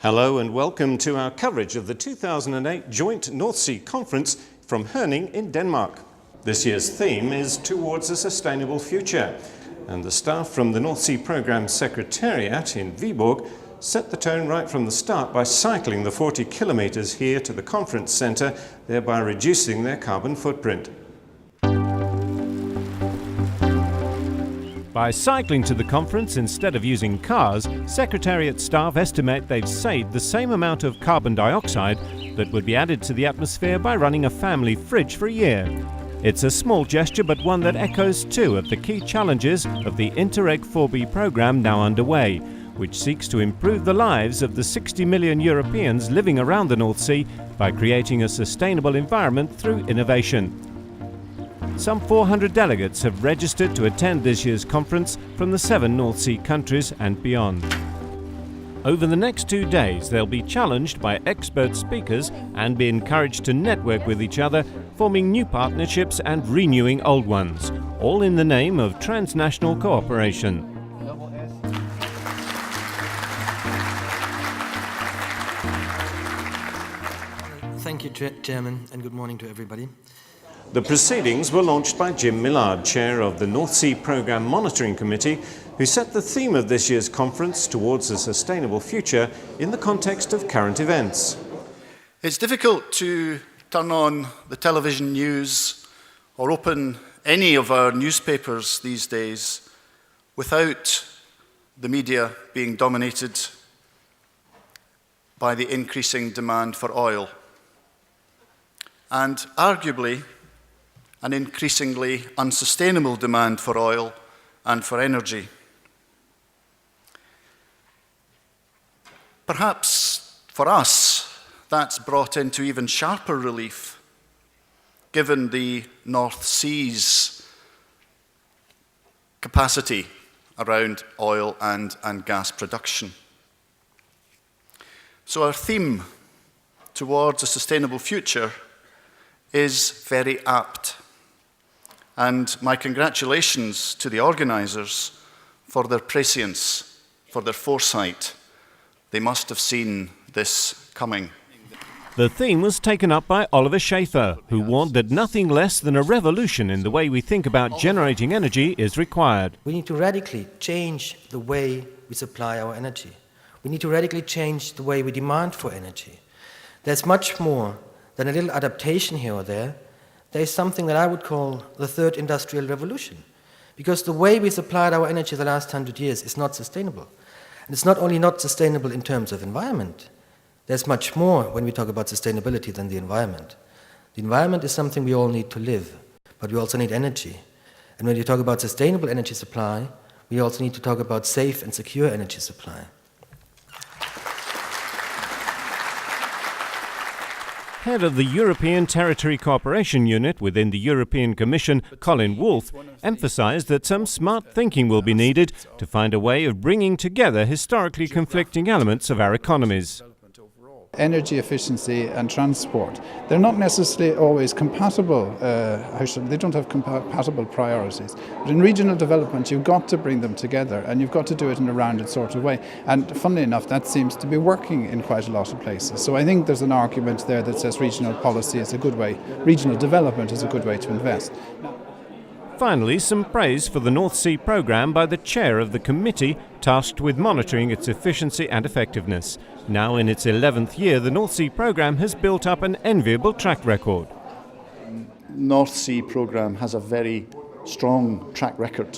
Hello and welcome to our coverage of the 2008 Joint North Sea Conference from Herning in Denmark. This year's theme is Towards a Sustainable Future, and the staff from the North Sea Programme Secretariat in Viborg set the tone right from the start by cycling the 40 kilometres here to the conference centre, thereby reducing their carbon footprint. By cycling to the conference instead of using cars, Secretariat staff estimate they've saved the same amount of carbon dioxide that would be added to the atmosphere by running a family fridge for a year. It's a small gesture, but one that echoes two of the key challenges of the Interreg 4B programme now underway, which seeks to improve the lives of the 60 million Europeans living around the North Sea by creating a sustainable environment through innovation. Some 400 delegates have registered to attend this year's conference from the 7 North Sea countries and beyond. Over the next 2 days, they'll be challenged by expert speakers and be encouraged to network with each other, forming new partnerships and renewing old ones, all in the name of transnational cooperation. Thank you, Chairman, and good morning to everybody. The proceedings were launched by Jim Millard, chair of the North Sea Programme Monitoring Committee, who set the theme of this year's conference Towards a Sustainable Future in the context of current events. It's difficult to turn on the television news or open any of our newspapers these days without the media being dominated by the increasing demand for oil, and arguably an increasingly unsustainable demand for oil and for energy. Perhaps for us, that's brought into even sharper relief, given the North Sea's capacity around oil and gas production. So our theme, Towards a Sustainable Future, is very apt. And my congratulations to the organisers for their prescience, for their foresight. They must have seen this coming. The theme was taken up by Oliver Schaefer, who warned that nothing less than a revolution in the way we think about generating energy is required. We need to radically change the way we supply our energy. We need to radically change the way we demand for energy. There's much more than a little adaptation here or there. There is something that I would call the third industrial revolution, because the way we supplied our energy the last 100 years is not sustainable. And it's not only not sustainable in terms of environment. There's much more when we talk about sustainability than the environment. The environment is something we all need to live, but we also need energy. And when you talk about sustainable energy supply, we also need to talk about safe and secure energy supply. Head of the European Territory Cooperation Unit within the European Commission, Colin, Wolfe, emphasised that some smart thinking will be needed to find a way of bringing together historically conflicting elements of our economies. Energy efficiency and transport, they're not necessarily always compatible, they don't have compatible priorities. But in regional development, you've got to bring them together, and you've got to do it in a rounded sort of way. And funnily enough, that seems to be working in quite a lot of places. So I think there's an argument there that says regional policy is a good way, regional development is a good way to invest. Finally, some praise for the North Sea programme by the chair of the committee tasked with monitoring its efficiency and effectiveness. Now in its 11th year, the North Sea programme has built up an enviable track record. North Sea programme has a very strong track record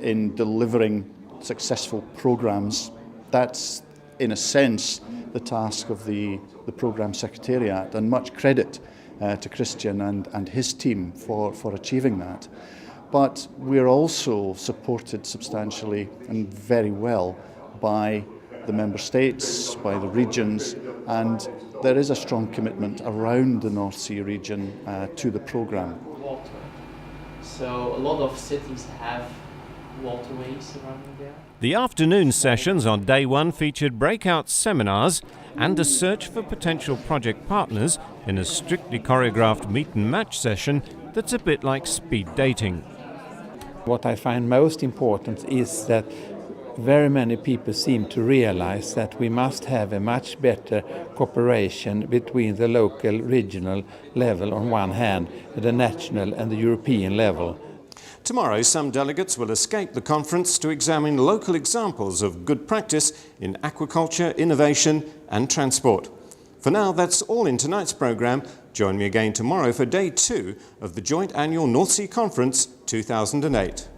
in delivering successful programmes. That's, in a sense, the task of the programme secretariat, and much credit to Christian and his team for achieving that. But we're also supported substantially and very well by the member states, by the regions, and there is a strong commitment around the North Sea region to the programme. Water. So a lot of cities have waterways around there. The afternoon sessions on day one featured breakout seminars and a search for potential project partners in a strictly choreographed meet and match session that's a bit like speed dating. What I find most important is that very many people seem to realize that we must have a much better cooperation between the local, regional level on one hand, the national and the European level. Tomorrow, some delegates will escape the conference to examine local examples of good practice in aquaculture, innovation and transport. For now, that's all in tonight's programme. Join me again tomorrow for day 2 of the Joint Annual North Sea Conference 2008.